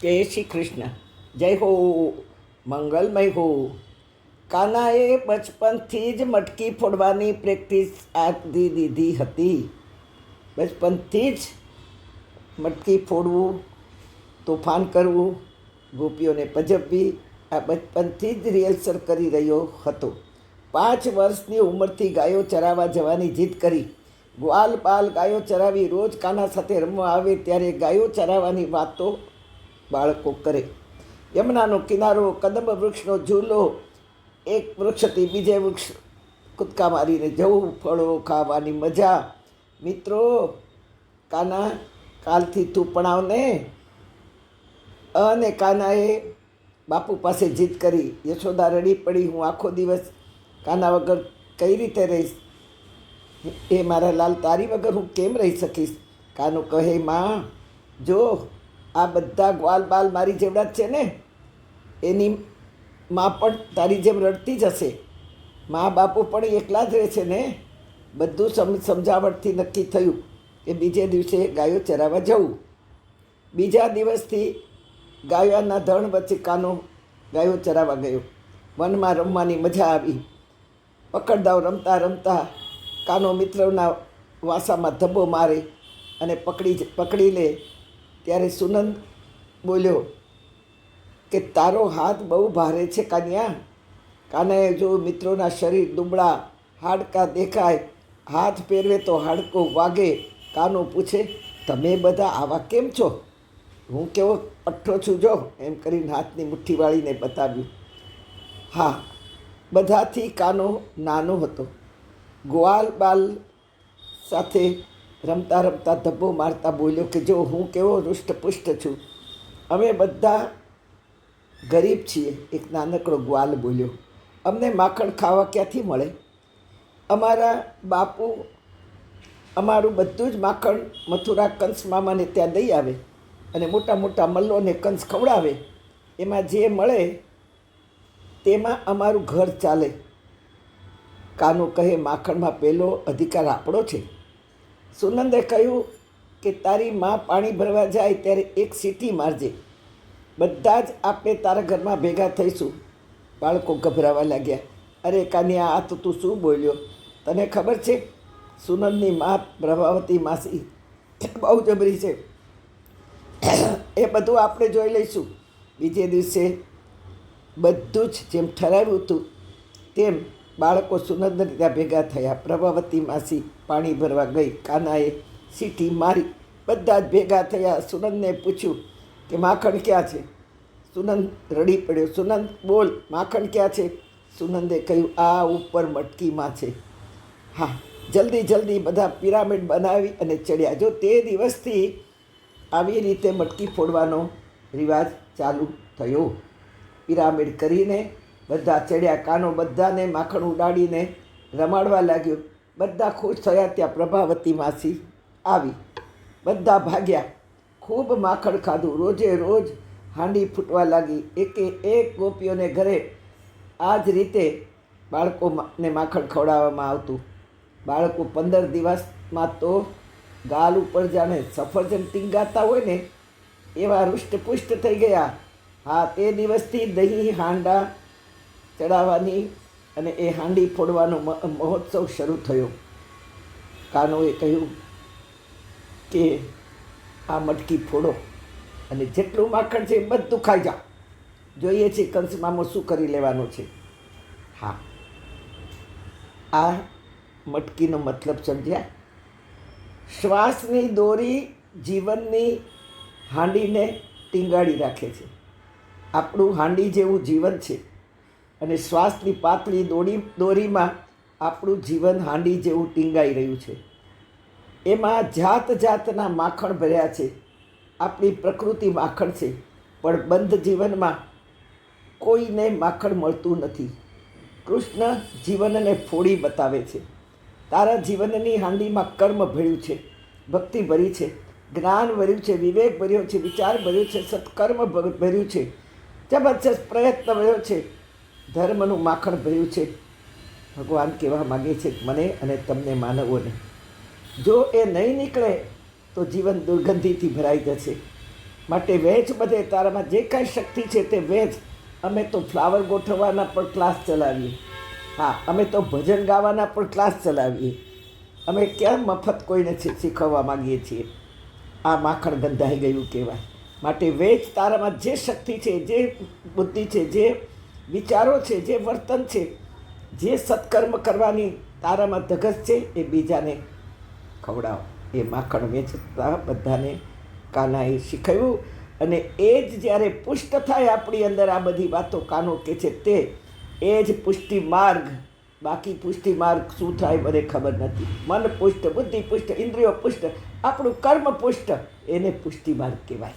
જય શ્રી કૃષ્ણ. જય હો, મંગલમય હો. કાનાએ બચપનથી જ મટકી ફોડવાની પ્રેક્ટિસ આપી દીધી હતી. બચપનથી જ મટકી ફોડવું, તોફાન કરવું, ગોપીઓને પજવવી, આ બચપનથી જ રિહર્સલ કરી રહ્યો હતો. 5 વર્ષની ઉંમરથી ગાયો ચરાવવા જવાની જીદ કરી. ગ્વાલ બાલ ગાયો ચરાવી રોજ કાના સાથે રમવા આવે ત્યારે ગાયો ચરાવવાની વાતો બાળકો કરે. યમુનાનો કિનારો, કદંબ વૃક્ષનો ઝૂલો, એક વૃક્ષથી બીજે વૃક્ષ કૂદકા મારીને જવું, ફળો ખાવાની મજા. મિત્રો, કાના કાલથી તું ભણાવને. અને કાનાએ બાપુ પાસે જીદ કરી. યશોદા રડી પડી, હું આખો દિવસ કાના વગર કઈ રીતે રહીશ? એ મારા લાલ, તારી વગર હું કેમ રહી શકીશ? કાનો કહે, માં જો આ બધા ગ્વાલ બાલ મારી જેવડા જ છે ને, એની માં પણ તારી જેમ રડતી જ હશે. મા બાપુ પણ એકલા જ રહે છે ને. બધું સમજાવટથી નક્કી થયું કે બીજે દિવસે ગાયો ચરાવવા જવું. બીજા દિવસથી ગાયોના ધણ વચ્ચે કાનો ગાયો ચરાવવા ગયો. વનમાં રમવાની મજા આવી. પકડદાવ રમતા રમતા કાનો મિત્રોના વાસામાં ધબ્બો મારે અને પકડી લે ત્યારે સુનંદ બોલ્યો કે તારો હાથ બહુ ભારે છે કાન્યા. કાનાએ જો મિત્રોના શરીર દુબળા, હાડકાં દેખાય, હાથ પહેરવે તો હાડકો વાગે. કાનો પૂછે, તમે બધા આવા કેમ છો? હું કેવો પઠ્ઠો છું જો, એમ કરીને હાથની મુઠ્ઠી વાળીને બતાવ્યું. હા, બધાથી કાનો નાનો હતો. ગ્વાલ બાલ સાથે રમતા રમતા ધબ્બો મારતા બોલ્યો કે જો હું કેવો હૃષ્ટપુષ્ટ છું. અમે બધા ગરીબ છીએ. એક નાનકડો ગ્વાલ બોલ્યો. અમને માખણ ખાવા ક્યાંથી મળે? અમારા બાપુ અમારું બધું જ માખણ મથુરા કંસ મામાને ત્યાં દઈ આવે અને મોટા મોટા મલ્લોને કંસ ખવડાવે. એમાં જે મળે તેમાં અમારું ઘર ચાલે. કાનો કહે, માખણમાં પહેલો અધિકાર આપણો છે. સુનંદે કહ્યું કે તારી માં પાણી ભરવા જાય ત્યારે એક સીટી મારજે, બધા જ આપણે તારા ઘરમાં ભેગા થઈશું. બાળકો ગભરાવા લાગ્યા. અરે કાનિયા, આ તો તું શું બોલ્યો? તને ખબર છે સુનંદની માં પ્રભાવતી માસી બહુ જબરી છે. એ બધું આપણે જોઈ લઈશું. બીજે દિવસે બધું જ જેમ ઠરાવ્યું હતું તેમ બાળકો સુનંદને ત્યાં ભેગા થયા. પ્રભાવતી માસી પાણી ભરવા ગઈ. કાનાએ સીટી મારી. બધા જ ભેગા થયા. સુનંદને પૂછ્યું કે માખણ ક્યાં છે? સુનંદ રડી પડ્યો. સુનંદ બોલ, માખણ ક્યાં છે? સુનંદે કહ્યું, આ ઉપર મટકીમાં છે. હા, જલ્દી જલ્દી બધા પિરામિડ બનાવી અને ચડ્યા. જો તે દિવસથી આવી રીતે મટકી ફોડવાનો રિવાજ ચાલુ થયો. પિરામિડ કરીને બધા ચડ્યા. કાનો બધાને માખણ ઉડાડીને રમાડવા લાગ્યો. બધા ખુશ થયા. ત્યાં પ્રભાવતી માસી આવી. બધા ભાગ્યા. ખૂબ માખણ ખાધું. રોજે રોજ હાંડી ફૂટવા લાગી. એકે એક ગોપીઓને ઘરે આ જ રીતે બાળકોને માખણ ખવડાવવામાં આવતું. બાળકો 15 દિવસમાં તો ગાલ ઉપર જાણે સફરજન ટીંગાતા હોય ને એવા હૃષ્ટપુષ્ટ થઈ ગયા. હા, તે દિવસથી દહીં હાંડા ચડાવવાની અને એ હાંડી ફોડવાનો મહોત્સવ શરૂ થયો. કાનોએ કહ્યું કે આ મટકી ફોડો અને જેટલું માખણ છે એ બધું ખાઈ જા. જોઈએ છે કંસ મામો શું કરી લેવાનો છે. હા, આ મટકીનો મતલબ સમજ્યા? શ્વાસની દોરી જીવનની હાંડીને ટીંગાડી રાખે છે. આપણું હાંડી જેવું જીવન છે અને શ્વાસની પાતળી દોરીમાં આપણું જીવન હાંડી જેવું ટીંગાઈ રહ્યું છે. એમાં જાત જાતના માખણ ભર્યા છે. આપણી પ્રકૃતિ માખણ છે, પણ બંધ જીવનમાં કોઈને માખણ મળતું નથી. કૃષ્ણ જીવનને ફોડી બતાવે છે. તારા જીવનની હાંડીમાં કર્મ ભર્યું છે, ભક્તિ ભરી છે, જ્ઞાન ભર્યું છે, વિવેક ભર્યો છે, વિચાર ભર્યો છે, સત્કર્મ ભર્યું છે, જબરજસ્ત પ્રયત્ન ભર્યો છે, ધર્મનું માખણ ભર્યું છે. ભગવાન કહેવા માગે છે મને અને તમને માનવોને, જો એ નહીં નીકળે તો જીવન દુર્ગંધીથી ભરાઈ જશે. માટે વહેંચ બધે, તારામાં જે કાંઈ શક્તિ છે તે વહેંચ. અમે તો ફ્લાવર ગોઠવવાના પણ ક્લાસ ચલાવીએ. હા, અમે તો ભજન ગાવાના પણ ક્લાસ ચલાવીએ. અમે ક્યાં મફત કોઈને શીખવવા માગીએ છીએ. આ માખણ ગંધાઈ ગયું કહેવાય. માટે વેચ, તારામાં જે શક્તિ છે, જે બુદ્ધિ છે, જે વિચારો છે, જે વર્તન છે, જે સત્કર્મ કરવાની તારામાં ધગશ છે, એ બીજાને ખવડાવો. એ માખણ વેચતા બધાને કાનાએ શીખવ્યું. અને એ જ જ્યારે પુષ્ટ થાય આપણી અંદર આ બધી વાતો કાનો કે છે તે, એ જ પુષ્ટિ માર્ગ. બાકી પુષ્ટિ માર્ગ શું થાય મને ખબર નથી. મન પુષ્ટ, બુદ્ધિ પુષ્ટ, ઇન્દ્રિયો પુષ્ટ, આપણું કર્મ પુષ્ટ, એને પુષ્ટિ માર્ગ કહેવાય.